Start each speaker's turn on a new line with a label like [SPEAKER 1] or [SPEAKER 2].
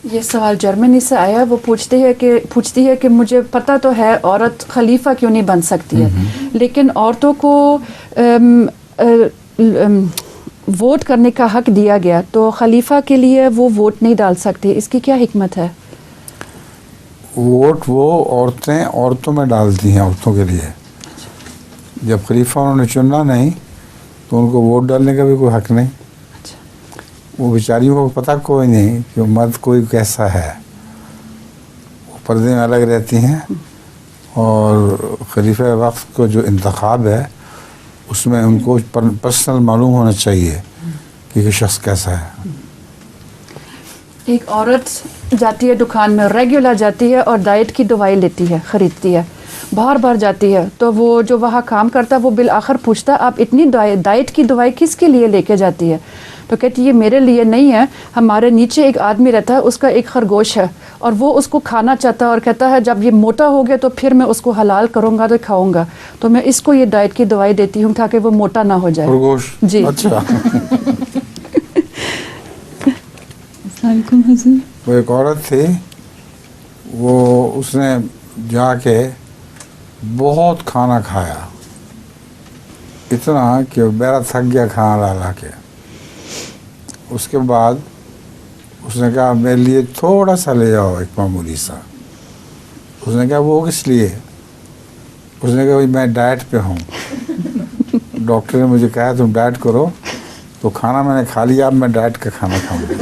[SPEAKER 1] یہ سوال جرمنی سے آیا. وہ پوچھتی ہے کہ مجھے پتہ تو ہے عورت خلیفہ کیوں نہیں بن سکتی ہے، لیکن عورتوں کو ووٹ کرنے کا حق دیا گیا، تو خلیفہ کے لیے وہ ووٹ نہیں ڈال سکتے، اس کی کیا حکمت ہے؟
[SPEAKER 2] ووٹ وہ عورتیں عورتوں میں ڈالتی ہیں عورتوں کے لیے. جب خلیفہ انہوں نے چننا نہیں تو ان کو ووٹ ڈالنے کا بھی کوئی حق نہیں. وہ بیچاریوں کو پتہ کوئی نہیں کہ مرد کوئی کیسا ہے. وہ پردے میں الگ رہتی ہیں، اور خلیفہ وقت کو جو انتخاب ہے اس میں ان کو پرسنل معلوم ہونا چاہیے کہ یہ شخص کیسا ہے.
[SPEAKER 1] ایک عورت جاتی ہے دکان میں، ریگولر جاتی ہے اور ڈائٹ کی دوائی لیتی ہے، خریدتی ہے، بار بار جاتی ہے، تو وہ جو وہاں کام کرتا ہے وہ بالآخر پوچھتا آپ اتنی ڈائٹ کی دوائی کس کے لیے لے کے جاتی ہے؟ تو کہتی یہ میرے لیے نہیں ہے، ہمارے نیچے ایک آدمی رہتا ہے، اس کا ایک خرگوش ہے اور وہ اس کو کھانا چاہتا ہے اور کہتا ہے جب یہ موٹا ہو گیا تو پھر میں اس کو حلال کروں گا تو کھاؤں گا، تو میں اس کو یہ ڈائٹ کی دوائی دیتی ہوں تاکہ وہ موٹا نہ ہو جائے.
[SPEAKER 2] خرگوش؟
[SPEAKER 1] جی.
[SPEAKER 2] اچھا.
[SPEAKER 1] السلام علیکم حضور.
[SPEAKER 2] وہ ایک عورت تھی، وہ اس نے جا کے بہت کھانا کھایا، اتنا کہ میرا تھک گیا کھانا لا لا کے. اس کے بعد اس نے کہا میرے لیے تھوڑا سا لے جاؤ، ایک معمولی سا. اس نے کہا وہ کس لیے؟ اس نے کہا میں ڈائٹ پہ ہوں، ڈاکٹر نے مجھے کہا تم ڈائٹ کرو، تو کھانا میں نے کھا لیا، اب میں ڈائٹ کا کھانا کھاؤں گا.